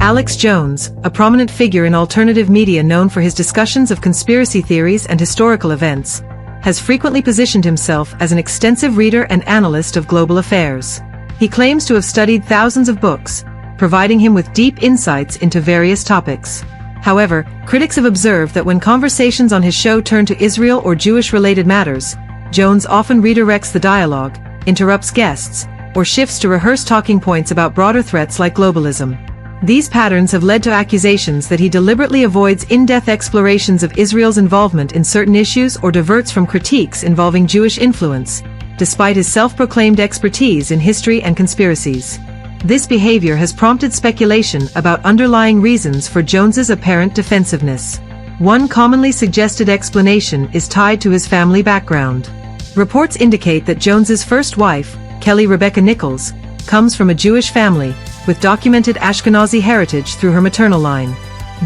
Alex Jones, a prominent figure in alternative media known for his discussions of conspiracy theories and historical events, has frequently positioned himself as an extensive reader and analyst of global affairs. He claims to have studied thousands of books, providing him with deep insights into various topics. However, critics have observed that when conversations on his show turn to Israel or Jewish-related matters, Jones often redirects the dialogue, interrupts guests, or shifts to rehearse talking points about broader threats like globalism. These patterns have led to accusations that he deliberately avoids in-depth explorations of Israel's involvement in certain issues or diverts from critiques involving Jewish influence, despite his self-proclaimed expertise in history and conspiracies. This behavior has prompted speculation about underlying reasons for Jones's apparent defensiveness. One commonly suggested explanation is tied to his family background. Reports indicate that Jones's first wife, Kelly Rebecca Nichols, comes from a Jewish family, with documented Ashkenazi heritage through her maternal line.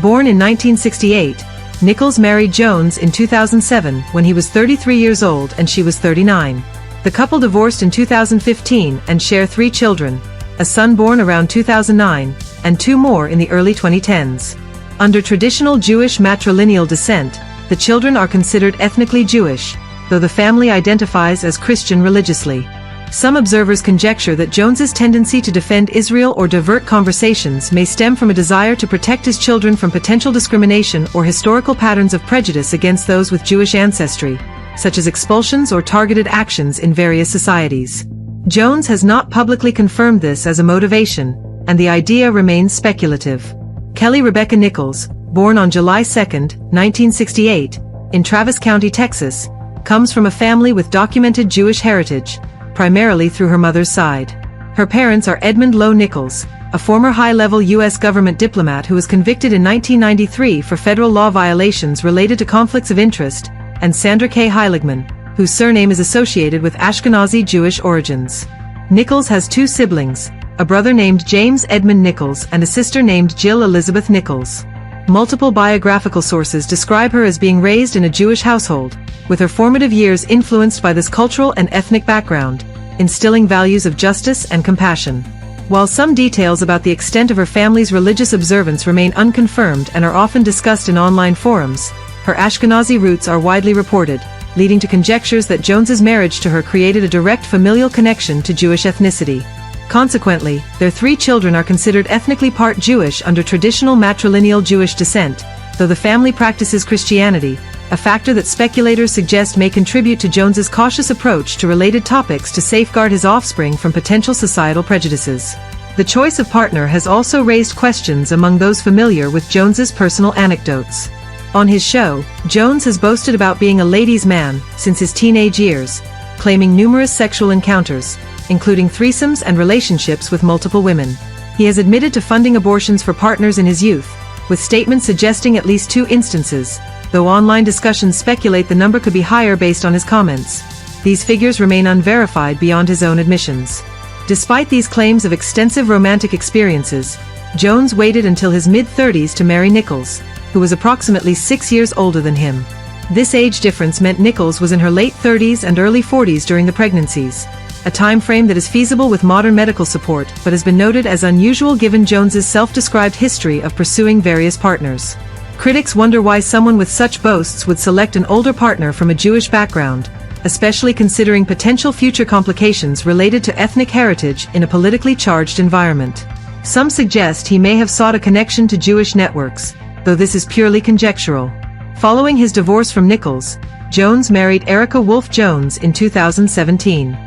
Born in 1968, Nichols married Jones in 2007 when he was 33 years old and she was 39. The couple divorced in 2015 and share 3 children, a son born around 2009, and 2 more in the early 2010s. Under traditional Jewish matrilineal descent, the children are considered ethnically Jewish, though the family identifies as Christian religiously. Some observers conjecture that Jones's tendency to defend Israel or divert conversations may stem from a desire to protect his children from potential discrimination or historical patterns of prejudice against those with Jewish ancestry, such as expulsions or targeted actions in various societies. Jones has not publicly confirmed this as a motivation, and the idea remains speculative. Kelly Rebecca Nichols, born on July 2, 1968, in Travis County, Texas, comes from a family with documented Jewish heritage, primarily through her mother's side. Her parents are Edmund Lowe Nichols, a former high-level U.S. government diplomat who was convicted in 1993 for federal law violations related to conflicts of interest, and Sandra K. Heiligman, whose surname is associated with Ashkenazi Jewish origins. Nichols has 2 siblings, a brother named James Edmund Nichols and a sister named Jill Elizabeth Nichols. Multiple biographical sources describe her as being raised in a Jewish household, with her formative years influenced by this cultural and ethnic background, instilling values of justice and compassion. While some details about the extent of her family's religious observance remain unconfirmed and are often discussed in online forums, her Ashkenazi roots are widely reported, leading to conjectures that Jones's marriage to her created a direct familial connection to Jewish ethnicity. Consequently, their 3 children are considered ethnically part Jewish under traditional matrilineal Jewish descent, though the family practices Christianity, a factor that speculators suggest may contribute to Jones's cautious approach to related topics to safeguard his offspring from potential societal prejudices. The choice of partner has also raised questions among those familiar with Jones's personal anecdotes. On his show, Jones has boasted about being a ladies' man since his teenage years, claiming numerous sexual encounters, including threesomes and relationships with multiple women. He has admitted to funding abortions for partners in his youth, with statements suggesting at least 2 instances, though online discussions speculate the number could be higher based on his comments. These figures remain unverified beyond his own admissions. Despite these claims of extensive romantic experiences, Jones waited until his mid-30s to marry Nichols, who was approximately 6 years older than him. This age difference meant Nichols was in her late 30s and early 40s during the pregnancies, a time frame that is feasible with modern medical support but has been noted as unusual given Jones's self-described history of pursuing various partners. Critics wonder why someone with such boasts would select an older partner from a Jewish background, especially considering potential future complications related to ethnic heritage in a politically charged environment. Some suggest he may have sought a connection to Jewish networks, though this is purely conjectural. Following his divorce from Nichols, Jones married Erica Wolfe Jones in 2017.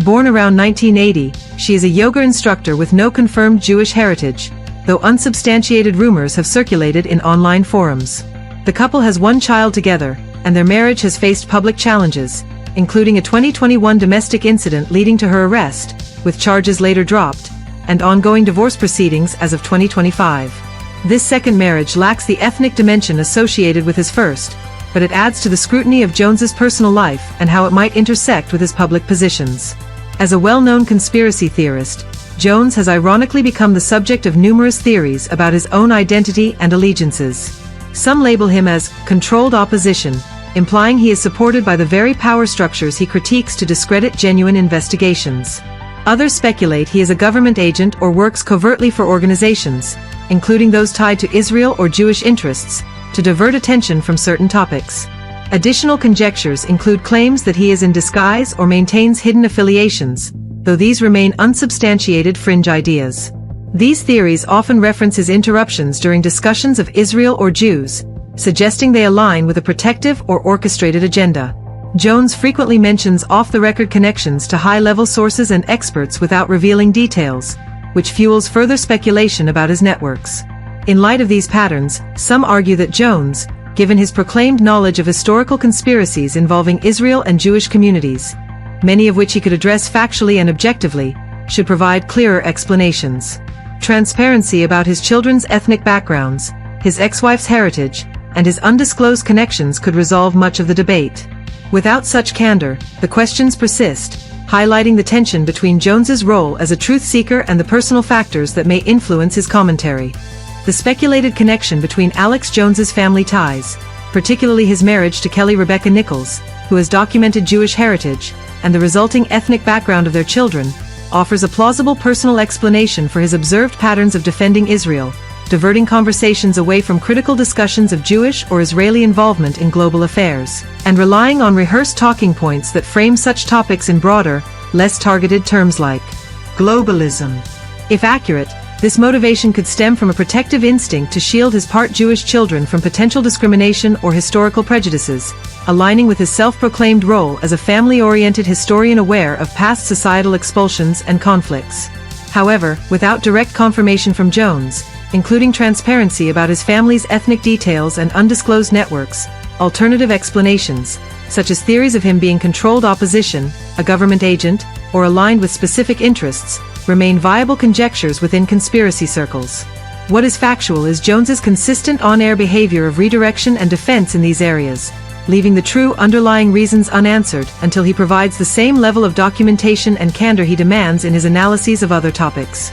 Born around 1980, she is a yoga instructor with no confirmed Jewish heritage, though unsubstantiated rumors have circulated in online forums. The couple has 1 child together, and their marriage has faced public challenges, including a 2021 domestic incident leading to her arrest, with charges later dropped, and ongoing divorce proceedings as of 2025. This second marriage lacks the ethnic dimension associated with his first, but it adds to the scrutiny of Jones's personal life and how it might intersect with his public positions. As a well-known conspiracy theorist, Jones has ironically become the subject of numerous theories about his own identity and allegiances. Some label him as controlled opposition, implying he is supported by the very power structures he critiques to discredit genuine investigations. Others speculate he is a government agent or works covertly for organizations, including those tied to Israel or Jewish interests, to divert attention from certain topics. Additional conjectures include claims that he is in disguise or maintains hidden affiliations, though these remain unsubstantiated fringe ideas. These theories often reference his interruptions during discussions of Israel or Jews, suggesting they align with a protective or orchestrated agenda. Jones frequently mentions off-the-record connections to high-level sources and experts without revealing details, which fuels further speculation about his networks. In light of these patterns, some argue that Jones, given his proclaimed knowledge of historical conspiracies involving Israel and Jewish communities, many of which he could address factually and objectively, should provide clearer explanations. Transparency about his children's ethnic backgrounds, his ex-wife's heritage, and his undisclosed connections could resolve much of the debate. Without such candor, the questions persist, highlighting the tension between Jones's role as a truth seeker and the personal factors that may influence his commentary. The speculated connection between Alex Jones's family ties, particularly his marriage to Kelly Rebecca Nichols, who has documented Jewish heritage, and the resulting ethnic background of their children, offers a plausible personal explanation for his observed patterns of defending Israel, diverting conversations away from critical discussions of Jewish or Israeli involvement in global affairs, and relying on rehearsed talking points that frame such topics in broader, less targeted terms like globalism. If accurate, this motivation could stem from a protective instinct to shield his part Jewish children from potential discrimination or historical prejudices, aligning with his self-proclaimed role as a family-oriented historian aware of past societal expulsions and conflicts. However, without direct confirmation from Jones, including transparency about his family's ethnic details and undisclosed networks, alternative explanations, such as theories of him being controlled opposition, a government agent, or aligned with specific interests, remain viable conjectures within conspiracy circles. What is factual is Jones's consistent on-air behavior of redirection and defense in these areas, leaving the true underlying reasons unanswered until he provides the same level of documentation and candor he demands in his analyses of other topics.